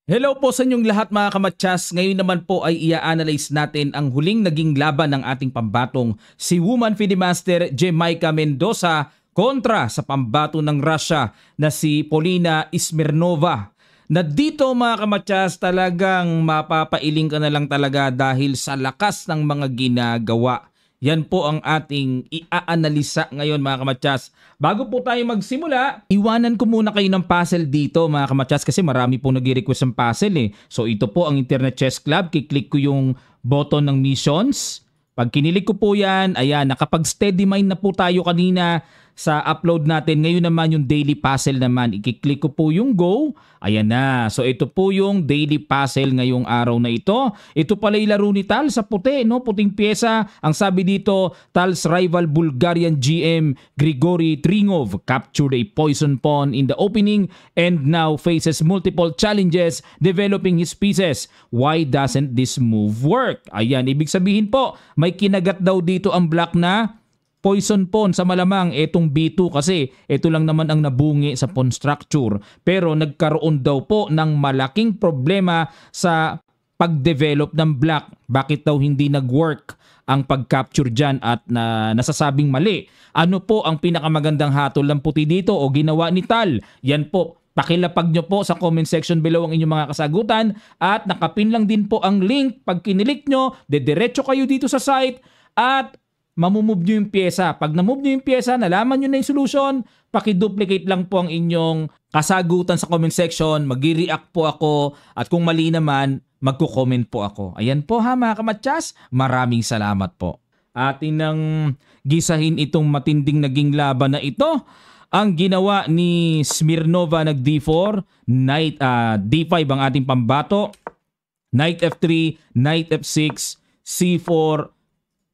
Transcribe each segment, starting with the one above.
Hello po sa inyong lahat mga kamatsas. Ngayon naman po ay i-analyze natin ang huling naging laban ng ating pambatong si Woman FIDE Master Jamaica Mendoza kontra sa pambato ng Russia na si Polina Smirnova. Na dito mga kamatsas talagang mapapailing ka na lang talaga dahil sa lakas ng mga ginagawa. Yan po ang ating i-aanalisa ngayon mga kamatsas. Bago po tayo magsimula, iwanan ko muna kayo ng puzzle dito mga kamatsas kasi marami po nag-request ng puzzle eh. So ito po ang Internet Chess Club. Kiklik ko yung button ng missions. Pag kinilik ko po yan, ayan, nakapag-steady mind na po tayo kanina sa upload natin. Ngayon naman yung daily puzzle naman. Ikiklik ko po yung go. Ayan na. So ito po yung daily puzzle ngayong araw na ito. Ito pala yung laro ni Tal sa puti, no? Puting pyesa. Ang sabi dito, Tal's rival Bulgarian GM Grigory Tringov captured a poison pawn in the opening and now faces multiple challenges developing his pieces. Why doesn't this move work? Ayan, ibig sabihin po, may kinagat daw dito ang black na poison pawn sa malamang etong B2 kasi ito lang naman ang nabungi sa pawn structure. Pero nagkaroon daw po ng malaking problema sa pag-develop ng black. Bakit daw hindi nag-work ang pag-capture dyan at nasasabing mali? Ano po ang pinakamagandang hatol ng puti dito o ginawa ni Tal? Yan po. Pakilapag nyo po sa comment section below ang inyong mga kasagutan at nakapin lang din po ang link. Pag kinilik nyo, dediretso kayo dito sa site at mamumove nyo yung pyesa. Pag namove nyo yung pyesa, nalaman nyo na yung solution, pakiduplicate lang po ang inyong kasagutan sa comment section, mag-react po ako, at kung mali naman, magko-comment po ako. Ayan po ha mga kamatsas, maraming salamat po. Atin nang gisahin itong matinding naging laban na ito. Ang ginawa ni Smirnova nag D4, Knight, D5 ang ating pambato, Knight F3, Knight F6, C4,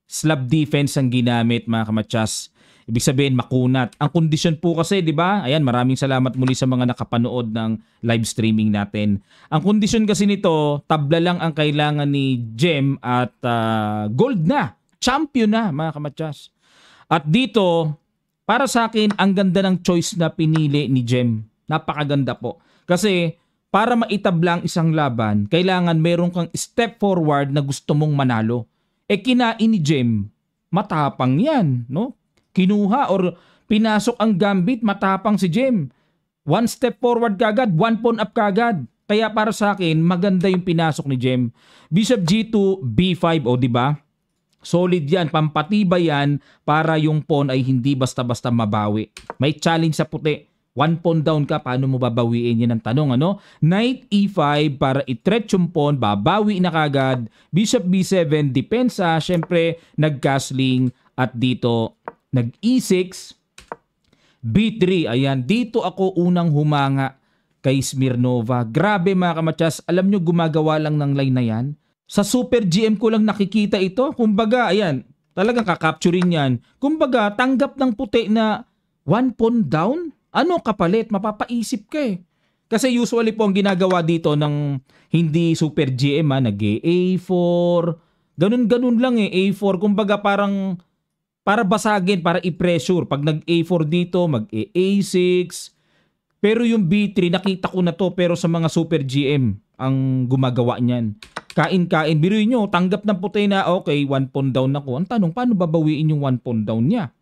slab defense ang ginamit mga kamatsas. Ibig sabihin makunat. Ang kondisyon po kasi, di ba? Ayan, maraming salamat muli sa mga nakapanood ng live streaming natin. Ang kondisyon kasi nito, tabla lang ang kailangan ni Jem at gold na. Champion na mga kamatsas. At dito, para sa akin, ang ganda ng choice na pinili ni Jem. Napakaganda po. Kasi para maitabla ang isang laban, kailangan meron kang step forward na gusto mong manalo. Kinain ni Jem, matapang yan, no? Kinuha or pinasok ang gambit, matapang si Jem. One step forward kagad, one pawn up kagad. Kaya para sa akin, maganda yung pinasok ni Jem. Bishop G2, B5, o diba? Solid yan, pampatibay yan para yung pawn ay hindi basta-basta mabawi. May challenge sa puti. One pawn down ka, paano mo babawiin? Yan ang tanong, ano? Knight E5 para i-threat yung pawn, babawi na kagad. Bishop B7, depensa. Siyempre, nag-castling at dito nag-E6. B3, ayan. Dito ako unang humanga kay Smirnova. Grabe mga kamatsas, alam nyo gumagawa lang ng line na yan. Sa Super GM ko lang nakikita ito. Kumbaga, ayan, talagang kakapturin yan. Kumbaga, tanggap ng puti na one pawn down. Ano kapalit? Mapapaisip ka eh. Kasi usually po ang ginagawa dito ng hindi Super GM nag-A4. Ganun-ganun lang eh. A4. Kumbaga parang para basagin, para i-pressure. Pag nag-A4 dito, mag-A6. Pero yung B3, nakita ko na to pero sa mga Super GM ang gumagawa niyan. Kain-kain. Biruin nyo, tanggap ng puti na okay, one pawn down ako. Ang tanong, paano babawiin yung one pawn down niya?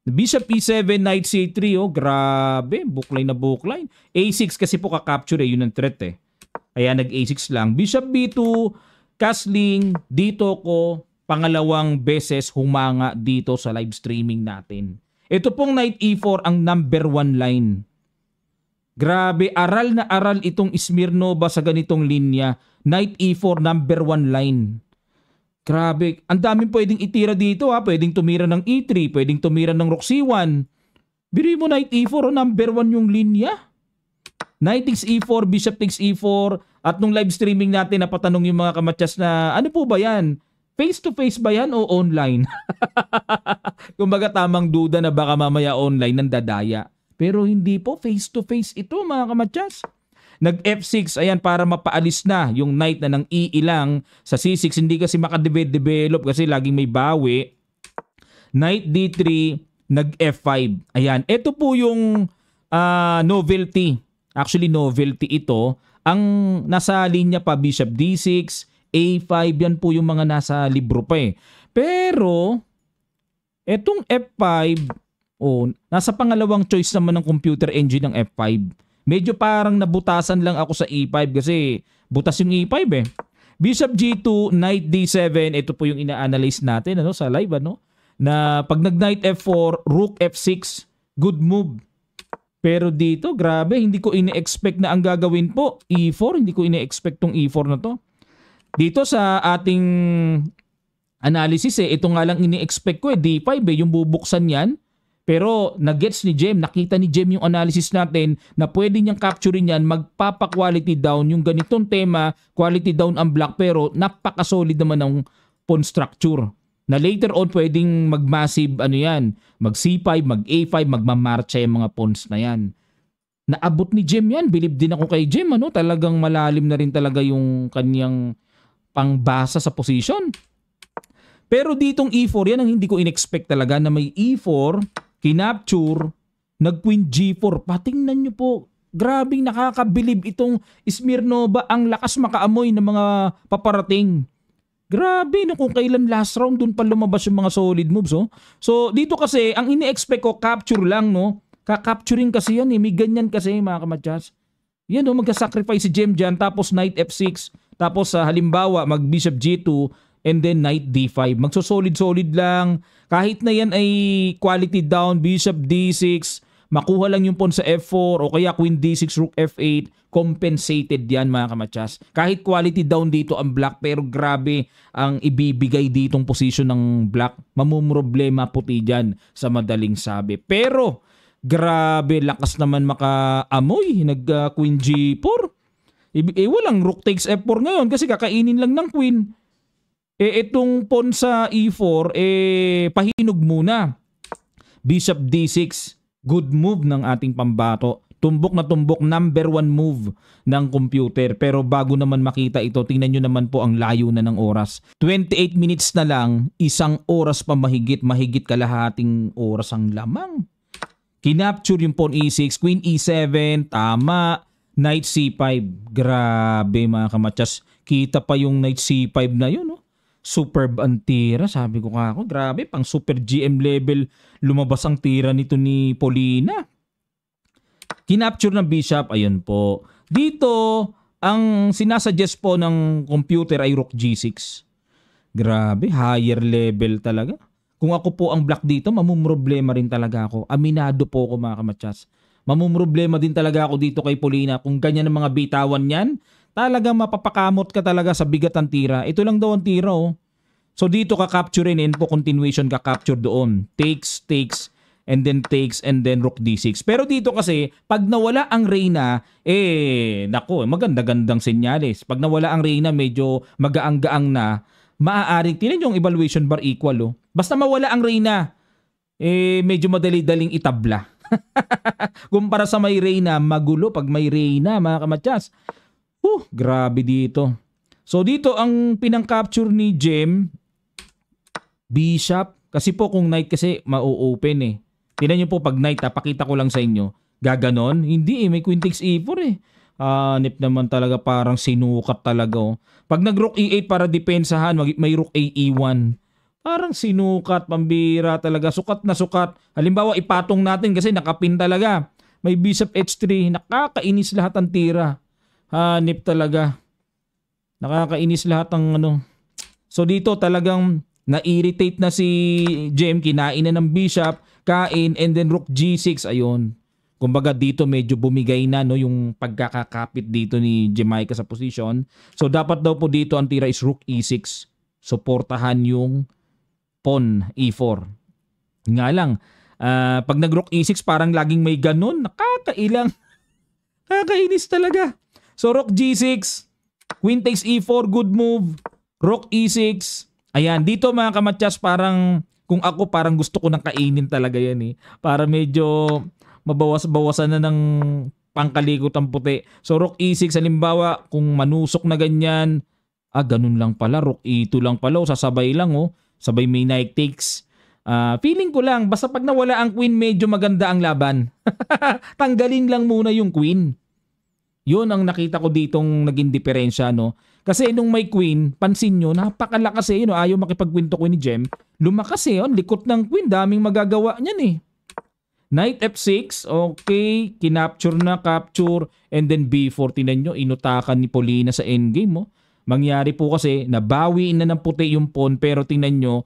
Bishop E7, Knight C3, oh, grabe, bookline na bookline. A6 kasi po kakapture yun ang threat eh. Kaya nag-A6 lang. Bishop B2, castling, dito ko, pangalawang beses humanga dito sa live streaming natin. Ito pong Knight E4 ang number 1 line. Grabe, aral na aral itong Smirnova sa ganitong linya. Knight E4, number 1 line. Grabe, ang daming pwedeng itira dito ha. Pwedeng tumira ng E3, pwedeng tumira ng Rook C1. Biri mo Knight E4, number 1 yung linya. Knight takes E4, Bishop takes E4. At nung live streaming natin, napatanong yung mga kamatsas na, ano po ba yan? Face to face ba yan o online? Kumbaga tamang duda na baka mamaya online nang dadaya. Pero hindi po, face to face ito mga kamatsas. Nag F6, ayan, para mapaalis na yung knight na ng E ilang. Sa C6, hindi kasi makadevelop kasi laging may bawi. Knight D3, nag F5. Ayan, ito po yung novelty. Actually, novelty ito. Ang nasa linya pa, Bishop D6, A5, yan po yung mga nasa libro pa eh. Pero, etong F5, nasa pangalawang choice naman ng computer engine ng F5. Medyo parang nabutasan lang ako sa E5 kasi butas yung E5 eh. Bishop G2, Knight D7, ito po yung ina-analyze natin sa live na pag nag-Knight F4, Rook F6, good move. Pero dito, grabe, hindi ko ine-expect na ang gagawin po, E4, hindi ko ine-expect tong E4 na to. Dito sa ating analysis ito nga lang ini-expect ko D5 yung bubuksan yan. Pero nag-gets ni Jem, nakita ni Jem yung analysis natin na pwede niyang capturein yan, magpapa-quality down yung ganitong tema, quality down ang black pero napaka-solid naman ng pawn structure. Na later on pwedeng mag-massive mag C5, mag A5, magmamarcha yung mga pawns na yan. Naabot ni Jem yan, believe din ako kay Jem, talagang malalim na rin talaga yung kanyang pangbasa sa position. Pero ditong E4, yan ang hindi ko in-expect talaga na may E4, kinapture, nag-Queen G4. Patingnan nyo po, grabing nakakabilib itong Smirnova, ang lakas makaamoy ng mga paparating. Grabe, kung kailan last round, dun pa lumabas yung mga solid moves. So dito kasi, ang ini-expect ko, capture lang, Kakapturing kasi yan may ganyan kasi mga kamadyas. Yan magka-sacrifice si Jem dyan, tapos Knight F6, tapos halimbawa mag-Bishop G2, and then Knight D5. Magso-solid-solid lang. Kahit na yan ay quality down, Bishop D6, makuha lang yung pawn sa F4 o kaya Queen D6, Rook F8, compensated yan mga kamadyas. Kahit quality down dito ang black pero grabe ang ibibigay ditong position ng black. Mamumroblema puti dyan sa madaling sabi. Pero grabe lakas naman makaamoy. Nag-Queen G4. Walang Rook takes F4 ngayon kasi kakainin lang ng Queen. Itong pawn sa E4, pahinog muna. Bishop D6, good move ng ating pambato. Tumbok na tumbok, number 1 move ng computer. Pero bago naman makita ito, tingnan nyo naman po ang layo na ng oras. 28 minutes na lang, 1 oras pa mahigit kalahating oras ang lamang. Kinapture yung pawn E6, Queen E7, tama, Knight C5. Grabe mga kamatyas, kita pa yung Knight C5 na yun, Superb ang tira, sabi ko kako. Grabe, pang super GM level lumabas ang tira nito ni Paulina. Kinapture ng bishop, ayun po. Dito, ang sinasuggest po ng computer ay Rook G6. Grabe, higher level talaga. Kung ako po ang black dito, mamumroblema rin talaga ako. Aminado po ako mga kamatyas. Mamumroblema din talaga ako dito kay Paulina. Kung ganyan ang mga bitawan yan, talagang mapapakamot ka talaga sa bigat ng tira. Ito lang daw ang tira, So dito ka-capture in po continuation ka-capture doon. Takes, and then Rook D6. Pero dito kasi, pag nawala ang Reyna, nako, maganda-gandang senyales. Pag nawala ang Reyna, medyo magaang-gaang na, maaaring, tinan yung evaluation bar equal, Basta mawala ang Reyna, medyo madali-daling itabla. Kumpara sa may Reyna, magulo pag may Reyna, mga kamatyas. Grabe dito. So dito ang pinang-capture ni Jem, Bishop. Kasi po kung Knight kasi mau-open Tingnan nyo po pag Knight pakita ko lang sa inyo. Gaganon? Hindi may Queen takes E4 Hanip naman talaga parang sinukat talaga Pag nag-Rook E8 para depensahan, may Rook A E1. Parang sinukat, pambira talaga. Sukat na sukat. Halimbawa ipatong natin kasi nakapin talaga. May Bishop H3. Nakakainis lahat ang tira. Hanip talaga. Nakakainis lahat ng So dito talagang na-irritate na si Jem, kinain na ng bishop, kain, and then Rook G6, ayun. Kumbaga dito medyo bumigay na yung pagkakakapit dito ni Jamaica sa position. So dapat daw po dito ang tira is Rook E6. Suportahan yung pawn E4. Nga lang, pag nag-Rook E6 parang laging may ganun, nakakailang. Kakainis talaga. So Rook G6, Queen takes E4, good move. Rook E6. Ayan, dito mga kamatyas parang kung ako parang gusto ko nang kainin talaga yan Para medyo mabawas-bawasan na ng pangkalikotang puti. So Rook E6 halimbawa kung manusok na ganyan, ganun lang pala. Rook E2 lang pala, sasabay lang Sabay may Knight takes. Feeling ko lang, basta pag nawala ang Queen medyo maganda ang laban. Tanggalin lang muna yung Queen. Yun ang nakita ko ditong naging diferensya, no? Kasi nung may queen, pansin nyo, napakalakas eh, ayaw makipagkwento ko ni Jem. Lumakas eh, likot ng queen, daming magagawa niyan eh. Knight F6, okay, kinapture na, capture, and then B4, tinan nyo, inutakan ni Polina sa endgame, mo. Mangyari po kasi, nabawi na ng puti yung pawn, pero tingnan nyo,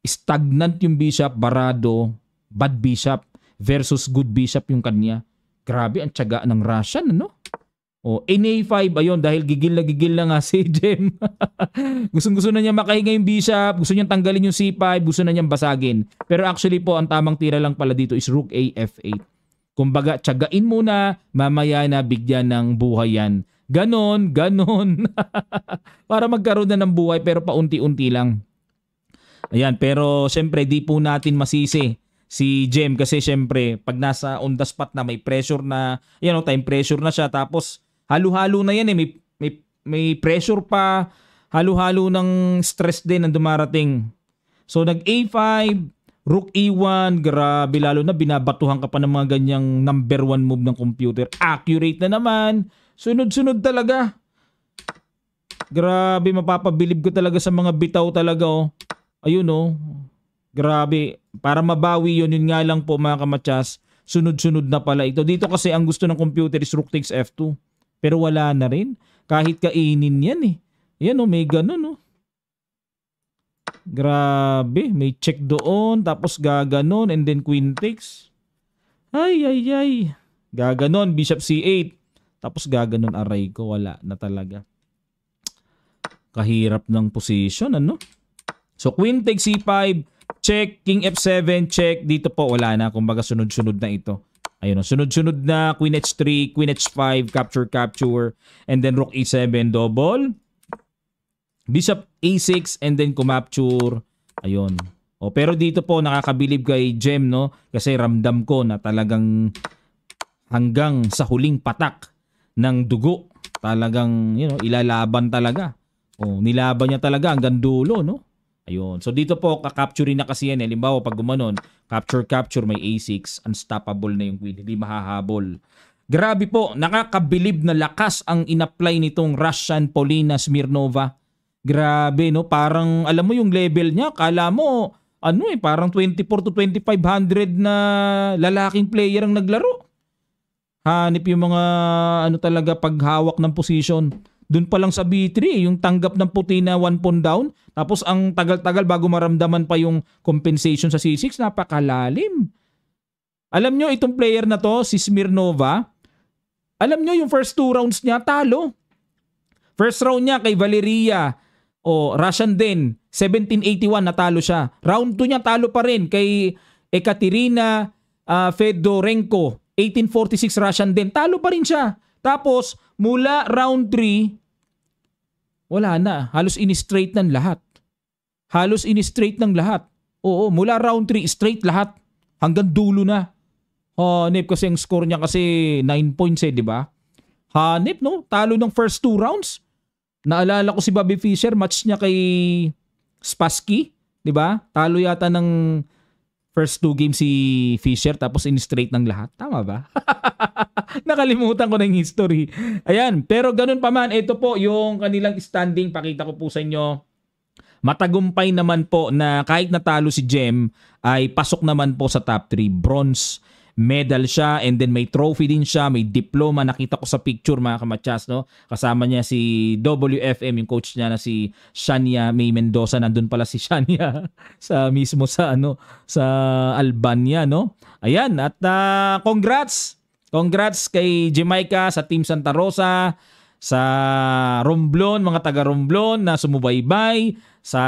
stagnant yung bishop, barado, bad bishop, versus good bishop yung kanya. Grabe, ang tiyaga ng Russian, ano? O, NA5, ayun, dahil gigil na nga si Jem. Gusto na niya makahinga yung bishop, gusto niya tanggalin yung C5, gusto na niyang basagin. Pero actually po, ang tamang tira lang pala dito is Rook A, F8. Kumbaga, tiyagain muna, mamaya na bigyan ng buhay yan. Ganon. Para magkaroon na ng buhay, pero paunti-unti lang. Ayan, pero syempre, di po natin masisi si Jem kasi syempre, pag nasa on the spot na may pressure na, time pressure na siya, tapos halo-halo na yan eh. May pressure pa. Halo-halo ng stress din ang dumarating. So nag A5, Rook E1, grabe lalo na binabatuhan ka pa ng mga ganyang number 1 move ng computer. Accurate na naman. Sunod-sunod talaga. Grabe, mapapabilib ko talaga sa mga bitaw talaga oh. Ayun oh. Grabe. Para mabawi yun nga lang po mga kamatsas. Sunod-sunod na pala ito. Dito kasi ang gusto ng computer is Rook takes F2. Pero wala na rin. Kahit kainin yan eh. Yan o, may ganun o. Grabe. May check doon. Tapos gaganon. And then queen takes. Ay. Gaganon. Bishop C8. Tapos gaganon. Aray ko. Wala na talaga. Kahirap ng position. Ano? So queen takes C5. Check. King F7. Check. Dito po wala na. Kumbaga sunod-sunod na ito. Ayun, sunod-sunod na Queen H3, Queen H5, capture, and then Rook E7, double. Bishop A6, and then kumapture. Ayun. O, pero dito po nakakabilib kay Jem, no? Kasi ramdam ko na talagang hanggang sa huling patak ng dugo. Talagang, ilalaban talaga. O, nilaban niya talaga hanggang dulo, no? Ayun. So dito po, kakapturein na kasi yan. Halimbawa, pag gumanon, capture, may A6, unstoppable na yung queen. Hindi mahahabol. Grabe po, nakakabilib na lakas ang inapply nitong Russian Polina Smirnova. Grabe, no? Parang, alam mo yung level niya, kala mo, parang 24 to 2500 na lalaking player ang naglaro. Hanip yung mga, talaga, paghawak ng position. Doon pa lang sa B3, yung tanggap ng puti na 1 pawn down. Tapos ang tagal-tagal bago maramdaman pa yung compensation sa C6, napakalalim. Alam nyo, itong player na to, si Smirnova, alam nyo yung first 2 rounds niya, talo. First round niya kay Valeria, Russian din, 1781, natalo siya. Round 2 niya, talo pa rin kay Ekaterina Fedorenko, 1846 Russian din, talo pa rin siya. Tapos, mula round 3, wala na. Halos in-straight ng lahat. Oo, mula round 3, straight lahat. Hanggang dulo na. Hanip kasi ang score niya kasi 9 points di ba? Hanip, no? Talo ng first 2 rounds. Naalala ko si Bobby Fischer, match niya kay Spassky, di ba? Talo yata ng first 2 games si Fischer tapos in-straight ng lahat. Tama ba? Nakalimutan ko na yung history. Ayan, pero ganun pa man, ito po yung kanilang standing. Pakita ko po sa inyo. Matagumpay naman po na kahit natalo si Jem ay pasok naman po sa top 3. Bronze medal siya and then may trophy din siya, may diploma. Nakita ko sa picture mga kamatsas, no? Kasama niya si WFM, yung coach niya na si Shania May Mendoza. Nandun pala si Shania sa sa Albania, no? Ayan, at Congrats kay Jamaica sa Team Santa Rosa, sa Romblon, mga taga Romblon na sumubaybay, sa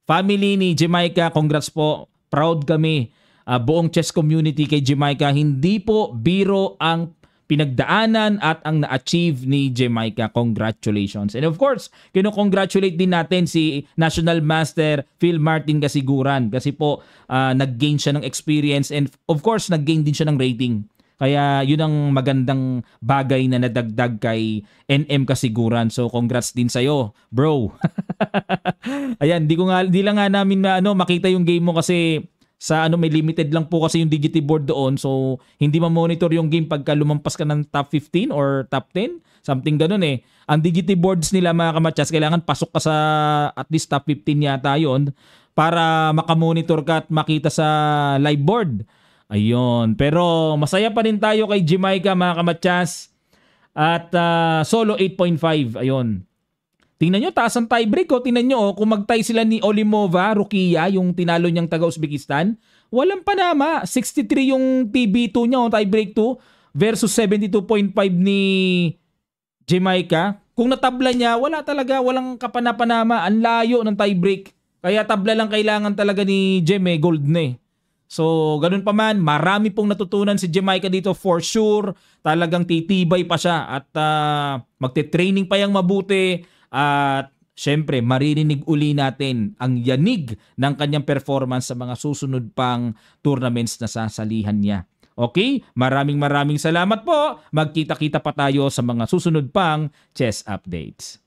family ni Jamaica. Congrats po. Proud kami. Buong chess community kay Jamaica. Hindi po biro ang pinagdaanan at ang na-achieve ni Jamaica. Congratulations. And of course, kino-congratulate din natin si National Master Phil Martin Kasiguran kasi po nag-gain siya ng experience and of course nag-gain din siya ng rating. Kaya yun ang magandang bagay na nadagdag kay NM Kasiguran. So congrats din sa'yo, bro. Ayan, di lang nga namin makita yung game mo kasi sa ano, may limited lang po kasi yung Digity board doon, so hindi ma-monitor yung game pagka lumampas ka ng top 15 or top 10, something ganun eh. Ang Digity boards nila mga kamatsas, kailangan pasok ka sa at least top 15 yata yon para makamonitor ka at makita sa live board. Ayun. Pero masaya pa rin tayo kay Jamaica mga kamatsas. At solo 8.5. Ayun. Tingnan nyo, taas ang tiebreak. Tingnan nyo, kung mag-tie sila ni Olimova, Rukia, yung tinalo niyang taga-Uzbekistan, walang panama. 63 yung TB2 niya, tiebreak 2, versus 72.5 ni Jamaica. Kung natabla niya, wala talaga, walang kapana-panama. Ang layo ng tiebreak. Kaya tabla lang kailangan talaga ni Jem, gold na eh. So, ganun pa man, marami pong natutunan si Jamaica dito for sure. Talagang titibay pa siya at magte-training pa yang mabuti. At syempre, maririnig uli natin ang yanig ng kanyang performance sa mga susunod pang tournaments na sasalihan niya. Okay? Maraming salamat po. Magkita-kita pa tayo sa mga susunod pang chess updates.